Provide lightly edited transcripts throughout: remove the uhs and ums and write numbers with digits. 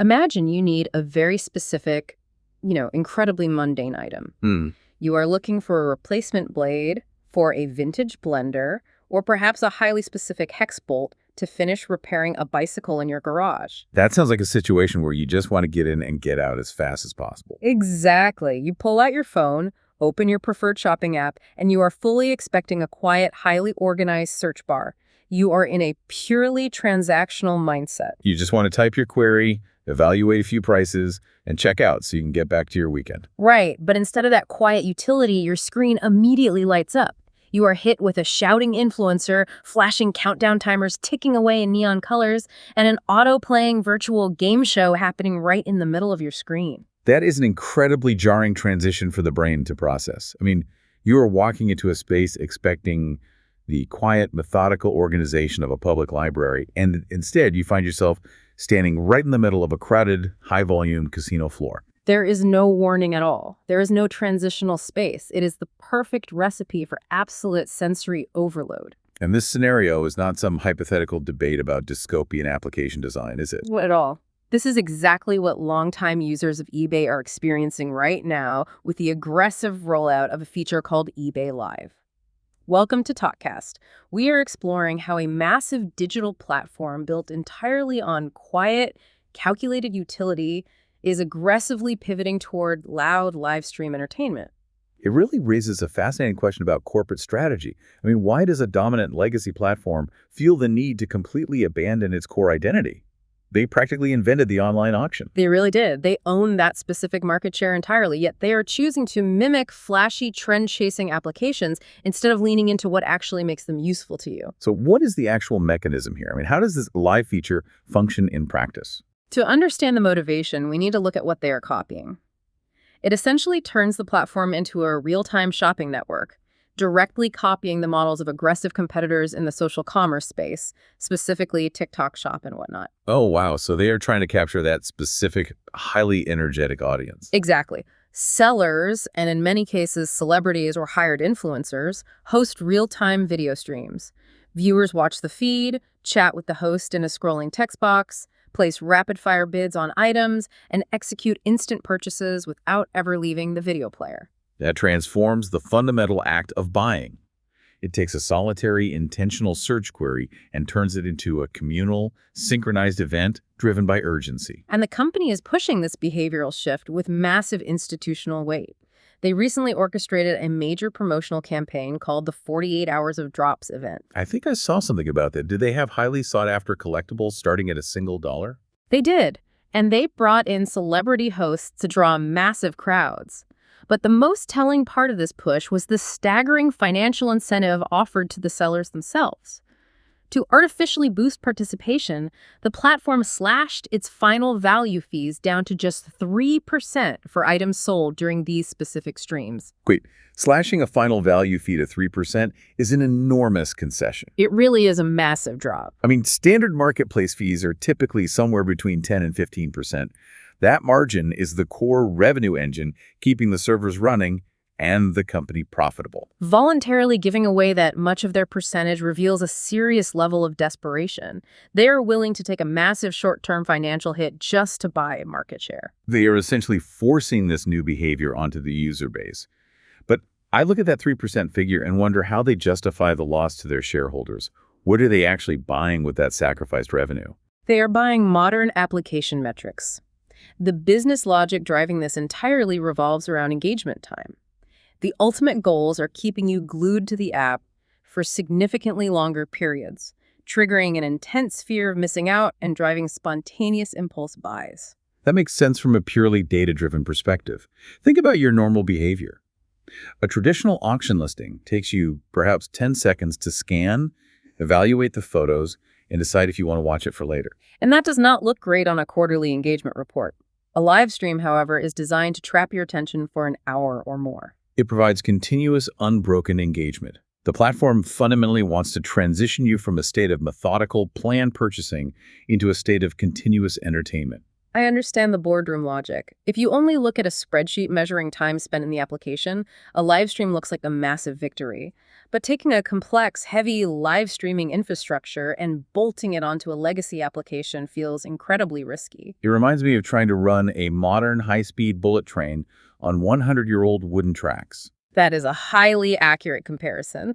Imagine you need a very specific, incredibly mundane item. You are looking for a replacement blade for a vintage blender, or perhaps a highly specific hex bolt to finish repairing a bicycle in your garage. That sounds like a situation where you just want to get in and get out as fast as possible. Exactly. You pull out your phone, open your preferred shopping app, and you are fully expecting a quiet, highly organized search bar. You are in a purely transactional mindset. You just want to type your query, evaluate a few prices, and check out so you can get back to your weekend. Right, but instead of that quiet utility, your screen immediately lights up. You are hit with a shouting influencer, flashing countdown timers ticking away in neon colors, and an auto-playing virtual game show happening right in the middle of your screen. That is an incredibly jarring transition for the brain to process. I mean, you are walking into a space expecting the quiet, methodical organization of a public library, and instead you find yourself standing right in the middle of a crowded, high-volume casino floor. There is no warning at all. There is no transitional space. It is the perfect recipe for absolute sensory overload. And this scenario is not some hypothetical debate about dystopian application design, is it? What at all? This is exactly what longtime users of eBay are experiencing right now with the aggressive rollout of a feature called eBay Live. Welcome to TalkKast. We are exploring how a massive digital platform built entirely on quiet, calculated utility is aggressively pivoting toward loud live stream entertainment. It really raises a fascinating question about corporate strategy. I mean, why does a dominant legacy platform feel the need to completely abandon its core identity? They practically invented the online auction. They really did. They own that specific market share entirely, yet they are choosing to mimic flashy, trend-chasing applications instead of leaning into what actually makes them useful to you. So what is the actual mechanism here? I mean, how does this live feature function in practice? To understand the motivation, we need to look at what they are copying. It essentially turns the platform into a real-time shopping network, directly copying the models of aggressive competitors in the social commerce space, specifically TikTok Shop and whatnot. Oh, wow. So they are trying to capture that specific, highly energetic audience. Exactly. Sellers, and in many cases celebrities or hired influencers, host real-time video streams. Viewers watch the feed, chat with the host in a scrolling text box, place rapid-fire bids on items, and execute instant purchases without ever leaving the video player. That transforms the fundamental act of buying. It takes a solitary, intentional search query and turns it into a communal, synchronized event driven by urgency. And the company is pushing this behavioral shift with massive institutional weight. They recently orchestrated a major promotional campaign called the 48 Hours of Drops event. I think I saw something about that. Did they have highly sought-after collectibles starting at $1? They did, and they brought in celebrity hosts to draw massive crowds. But the most telling part of this push was the staggering financial incentive offered to the sellers themselves. To artificially boost participation, the platform slashed its final value fees down to just 3% for items sold during these specific streams. Wait, slashing a final value fee to 3% is an enormous concession. It really is a massive drop. I mean, standard marketplace fees are typically somewhere between 10 and 15%. That margin is the core revenue engine keeping the servers running and the company profitable. Voluntarily giving away that much of their percentage reveals a serious level of desperation. They are willing to take a massive short-term financial hit just to buy market share. They are essentially forcing this new behavior onto the user base. But I look at that 3% figure and wonder how they justify the loss to their shareholders. What are they actually buying with that sacrificed revenue? They are buying modern application metrics. The business logic driving this entirely revolves around engagement time. The ultimate goals are keeping you glued to the app for significantly longer periods, triggering an intense fear of missing out and driving spontaneous impulse buys. That makes sense from a purely data-driven perspective. Think about your normal behavior. A traditional auction listing takes you perhaps 10 seconds to scan, evaluate the photos, and decide if you want to watch it for later. And that does not look great on a quarterly engagement report. A live stream, however, is designed to trap your attention for an hour or more. It provides continuous, unbroken engagement. The platform fundamentally wants to transition you from a state of methodical, planned purchasing into a state of continuous entertainment. I understand the boardroom logic. If you only look at a spreadsheet measuring time spent in the application, a live stream looks like a massive victory. But taking a complex, heavy live streaming infrastructure and bolting it onto a legacy application feels incredibly risky. It reminds me of trying to run a modern high-speed bullet train on 100-year-old wooden tracks. That is a highly accurate comparison.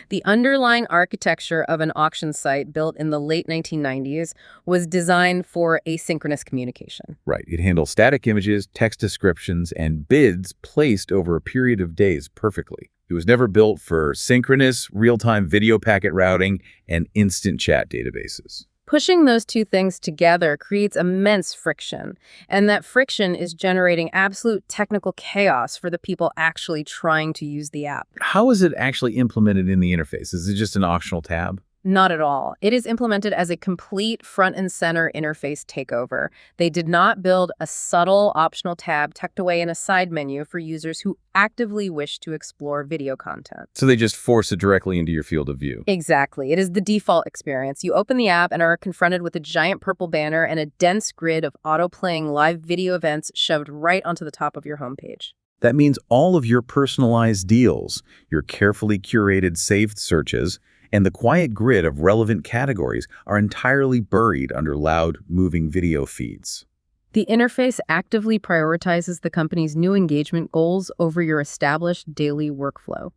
The underlying architecture of an auction site built in the late 1990s was designed for asynchronous communication. Right. It handles static images, text descriptions, and bids placed over a period of days perfectly. It was never built for synchronous, real-time video packet routing and instant chat databases. Pushing those two things together creates immense friction, and that friction is generating absolute technical chaos for the people actually trying to use the app. How is it actually implemented in the interface? Is it just an optional tab? Not at all. It is implemented as a complete front and center interface takeover. They did not build a subtle optional tab tucked away in a side menu for users who actively wish to explore video content. So they just force it directly into your field of view. Exactly. It is the default experience. You open the app and are confronted with a giant purple banner and a dense grid of auto-playing live video events shoved right onto the top of your homepage. That means all of your personalized deals, your carefully curated saved searches, and the quiet grid of relevant categories are entirely buried under loud, moving video feeds. The interface actively prioritizes the company's new engagement goals over your established daily workflow.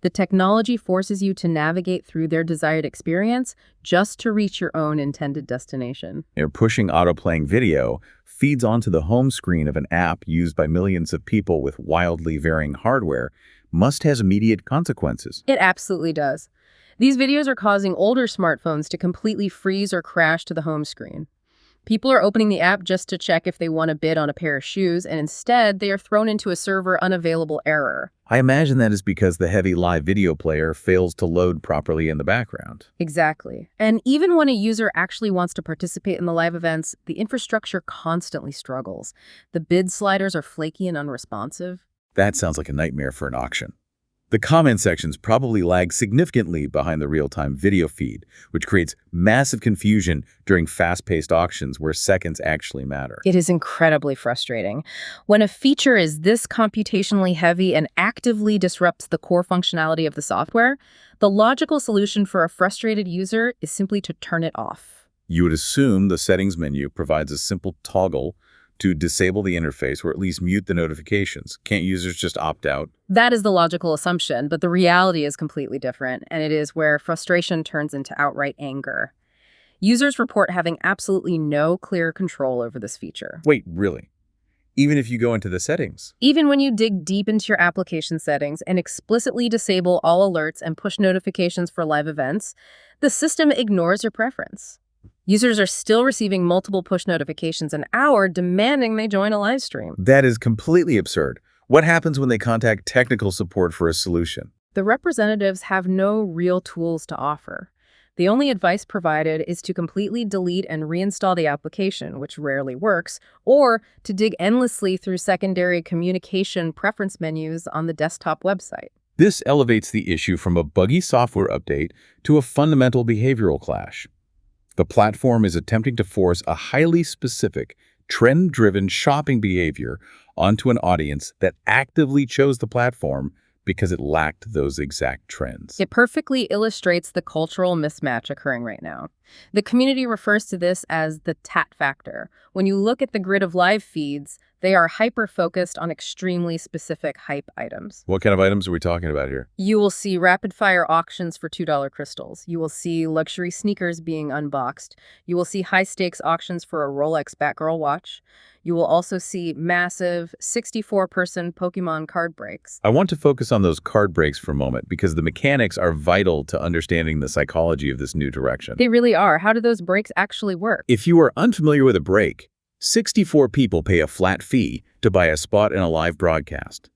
The technology forces you to navigate through their desired experience just to reach your own intended destination. Pushing auto-playing video feeds onto the home screen of an app used by millions of people with wildly varying hardware must have immediate consequences. It absolutely does. These videos are causing older smartphones to completely freeze or crash to the home screen. People are opening the app just to check if they want to bid on a pair of shoes, and instead they are thrown into a server unavailable error. I imagine that is because the heavy live video player fails to load properly in the background. Exactly. And even when a user actually wants to participate in the live events, the infrastructure constantly struggles. The bid sliders are flaky and unresponsive. That sounds like a nightmare for an auction. The comment sections probably lag significantly behind the real-time video feed, which creates massive confusion during fast-paced auctions where seconds actually matter. It is incredibly frustrating. When a feature is this computationally heavy and actively disrupts the core functionality of the software, the logical solution for a frustrated user is simply to turn it off. You would assume the settings menu provides a simple toggle to disable the interface or at least mute the notifications. Can't users just opt out? That is the logical assumption, but the reality is completely different, and it is where frustration turns into outright anger. Users report having absolutely no clear control over this feature. Wait, really? Even if you go into the settings? Even when you dig deep into your application settings and explicitly disable all alerts and push notifications for live events, the system ignores your preference. Users are still receiving multiple push notifications an hour demanding they join a live stream. That is completely absurd. What happens when they contact technical support for a solution? The representatives have no real tools to offer. The only advice provided is to completely delete and reinstall the application, which rarely works, or to dig endlessly through secondary communication preference menus on the desktop website. This elevates the issue from a buggy software update to a fundamental behavioral clash. The platform is attempting to force a highly specific, trend-driven shopping behavior onto an audience that actively chose the platform because it lacked those exact trends. It perfectly illustrates the cultural mismatch occurring right now. The community refers to this as the tat factor. When you look at the grid of live feeds, they are hyper-focused on extremely specific hype items. What kind of items are we talking about here? You will see rapid-fire auctions for $2 crystals. You will see luxury sneakers being unboxed. You will see high-stakes auctions for a Rolex Batgirl watch. You will also see massive 64-person Pokemon card breaks. I want to focus on those card breaks for a moment because the mechanics are vital to understanding the psychology of this new direction. They really are. How do those breaks actually work? If you are unfamiliar with a break, 64 people pay a flat fee to buy a spot in a live broadcast.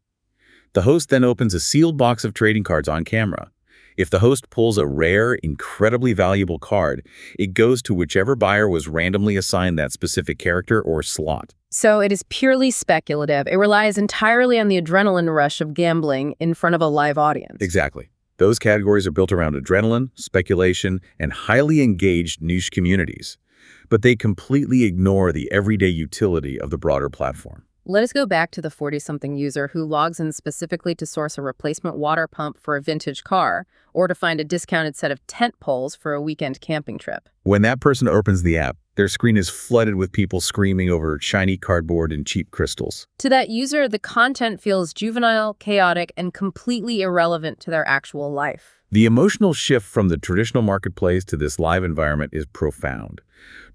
The host then opens a sealed box of trading cards on camera. If the host pulls a rare, incredibly valuable card, it goes to whichever buyer was randomly assigned that specific character or slot. So it is purely speculative. It relies entirely on the adrenaline rush of gambling in front of a live audience. Exactly. Those categories are built around adrenaline, speculation, and highly engaged niche communities. but they completely ignore the everyday utility of the broader platform. Let us go back to the 40-something user who logs in specifically to source a replacement water pump for a vintage car or to find a discounted set of tent poles for a weekend camping trip. When that person opens the app, their screen is flooded with people screaming over shiny cardboard and cheap crystals. To that user, the content feels juvenile, chaotic, and completely irrelevant to their actual life. The emotional shift from the traditional marketplace to this live environment is profound.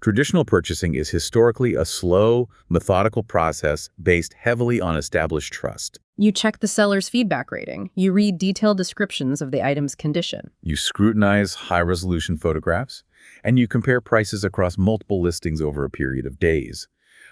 Traditional purchasing is historically a slow, methodical process based heavily on established trust. You check the seller's feedback rating. You read detailed descriptions of the item's condition. You scrutinize high-resolution photographs, and you compare prices across multiple listings over a period of days.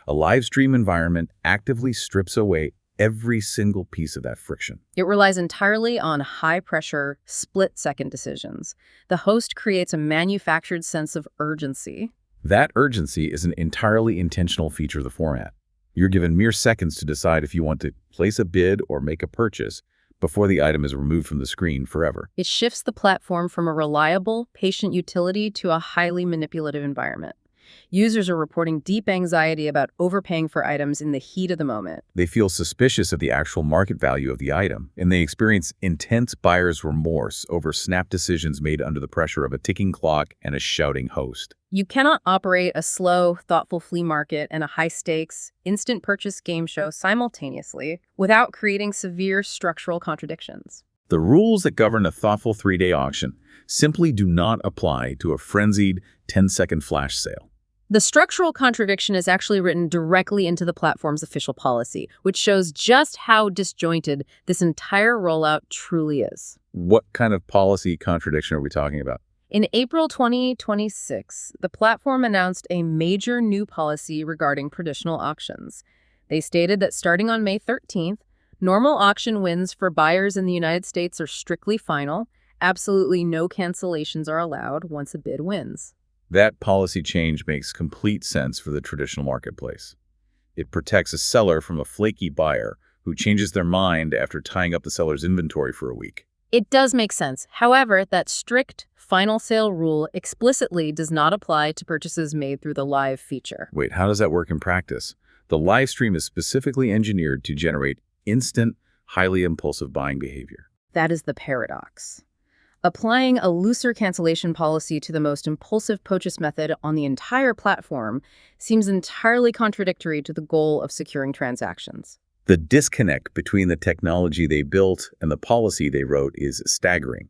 A live stream environment actively strips away every single piece of that friction. It relies entirely on high-pressure, split-second decisions. The host creates a manufactured sense of urgency. That urgency is an entirely intentional feature of the format. You're given mere seconds to decide if you want to place a bid or make a purchase before the item is removed from the screen forever. It shifts the platform from a reliable, patient utility to a highly manipulative environment. Users are reporting deep anxiety about overpaying for items in the heat of the moment. They feel suspicious of the actual market value of the item, and they experience intense buyer's remorse over snap decisions made under the pressure of a ticking clock and a shouting host. You cannot operate a slow, thoughtful flea market and a high-stakes, instant purchase game show simultaneously without creating severe structural contradictions. The rules that govern a thoughtful 3-day auction simply do not apply to a frenzied 10-second flash sale. The structural contradiction is actually written directly into the platform's official policy, which shows just how disjointed this entire rollout truly is. What kind of policy contradiction are we talking about? In April 2026, the platform announced a major new policy regarding traditional auctions. They stated that starting on May 13th, normal auction wins for buyers in the United States are strictly final. Absolutely no cancellations are allowed once a bid wins. That policy change makes complete sense for the traditional marketplace. It protects a seller from a flaky buyer who changes their mind after tying up the seller's inventory for a week. It does make sense. However, that strict final sale rule explicitly does not apply to purchases made through the live feature. Wait, how does that work in practice? The live stream is specifically engineered to generate instant, highly impulsive buying behavior. That is the paradox. Applying a looser cancellation policy to the most impulsive purchase method on the entire platform seems entirely contradictory to the goal of securing transactions. The disconnect between the technology they built and the policy they wrote is staggering.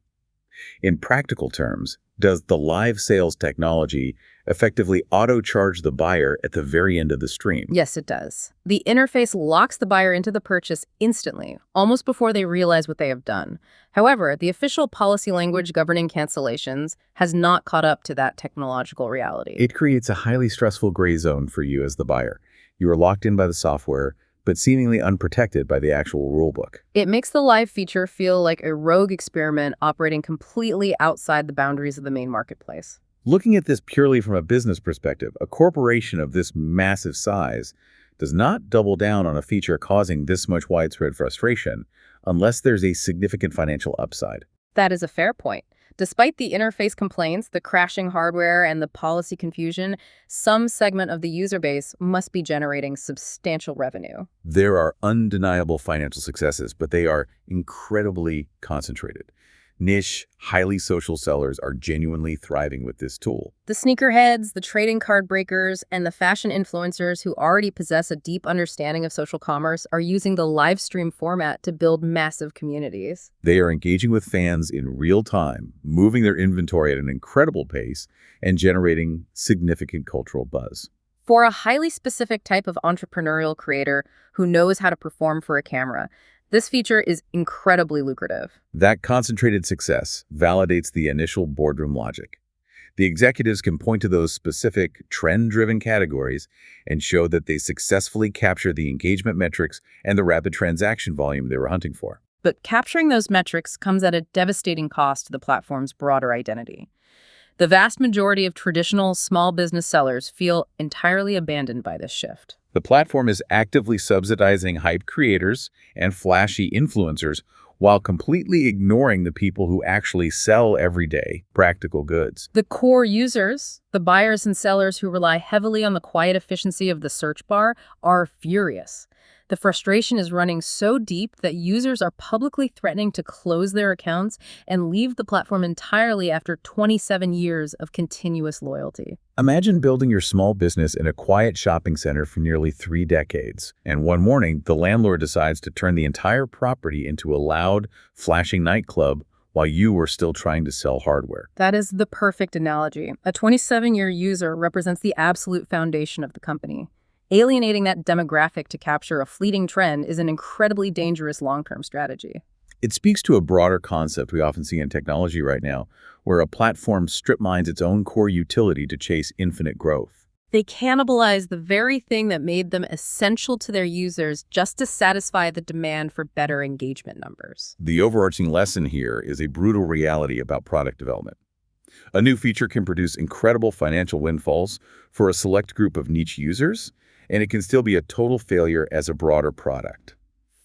In practical terms, does the live sales technology effectively auto-charge the buyer at the very end of the stream? Yes, it does. The interface locks the buyer into the purchase instantly, almost before they realize what they have done. However, the official policy language governing cancellations has not caught up to that technological reality. It creates a highly stressful gray zone for you as the buyer. You are locked in by the software, but seemingly unprotected by the actual rulebook. It makes the live feature feel like a rogue experiment operating completely outside the boundaries of the main marketplace. Looking at this purely from a business perspective, a corporation of this massive size does not double down on a feature causing this much widespread frustration unless there's a significant financial upside. That is a fair point. Despite the interface complaints, the crashing hardware, and the policy confusion, some segment of the user base must be generating substantial revenue. There are undeniable financial successes, but they are incredibly concentrated. Niche, highly social sellers are genuinely thriving with this tool. The sneakerheads, the trading card breakers, and the fashion influencers who already possess a deep understanding of social commerce are using the live stream format to build massive communities. They are engaging with fans in real time, moving their inventory at an incredible pace, and generating significant cultural buzz. For a highly specific type of entrepreneurial creator who knows how to perform for a camera, this feature is incredibly lucrative. That concentrated success validates the initial boardroom logic. The executives can point to those specific trend-driven categories and show that they successfully captured the engagement metrics and the rapid transaction volume they were hunting for. But capturing those metrics comes at a devastating cost to the platform's broader identity. The vast majority of traditional small business sellers feel entirely abandoned by this shift. The platform is actively subsidizing hype creators and flashy influencers while completely ignoring the people who actually sell everyday, practical goods. The core users, the buyers and sellers who rely heavily on the quiet efficiency of the search bar, are furious. The frustration is running so deep that users are publicly threatening to close their accounts and leave the platform entirely after 27 years of continuous loyalty. Imagine building your small business in a quiet shopping center for nearly 3 decades, and one morning, the landlord decides to turn the entire property into a loud, flashing nightclub while you were still trying to sell hardware. That is the perfect analogy. A 27-year user represents the absolute foundation of the company. Alienating that demographic to capture a fleeting trend is an incredibly dangerous long-term strategy. It speaks to a broader concept we often see in technology right now, where a platform strip mines its own core utility to chase infinite growth. They cannibalize the very thing that made them essential to their users just to satisfy the demand for better engagement numbers. The overarching lesson here is a brutal reality about product development. A new feature can produce incredible financial windfalls for a select group of niche users, and it can still be a total failure as a broader product.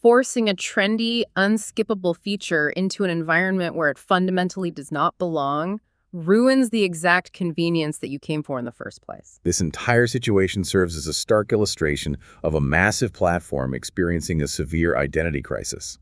Forcing a trendy, unskippable feature into an environment where it fundamentally does not belong ruins the exact convenience that you came for in the first place. This entire situation serves as a stark illustration of a massive platform experiencing a severe identity crisis.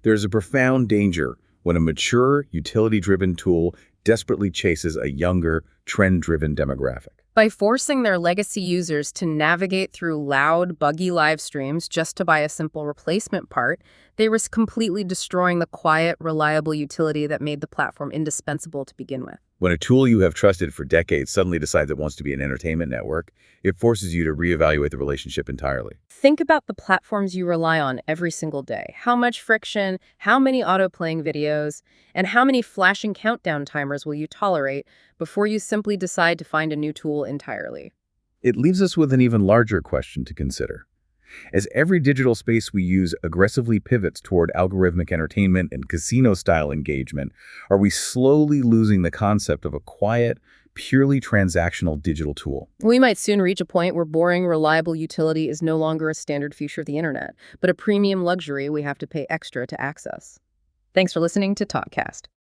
There's a profound danger when a mature, utility-driven tool desperately chases a younger, trend-driven demographic. By forcing their legacy users to navigate through loud, buggy live streams just to buy a simple replacement part, they risk completely destroying the quiet, reliable utility that made the platform indispensable to begin with. When a tool you have trusted for decades suddenly decides it wants to be an entertainment network, it forces you to reevaluate the relationship entirely. Think about the platforms you rely on every single day. How much friction, how many auto-playing videos, and how many flashing countdown timers will you tolerate before you simply decide to find a new tool entirely? It leaves us with an even larger question to consider. As every digital space we use aggressively pivots toward algorithmic entertainment and casino-style engagement, are we slowly losing the concept of a quiet, purely transactional digital tool? We might soon reach a point where boring, reliable utility is no longer a standard feature of the internet, but a premium luxury we have to pay extra to access. Thanks for listening to TalkKast.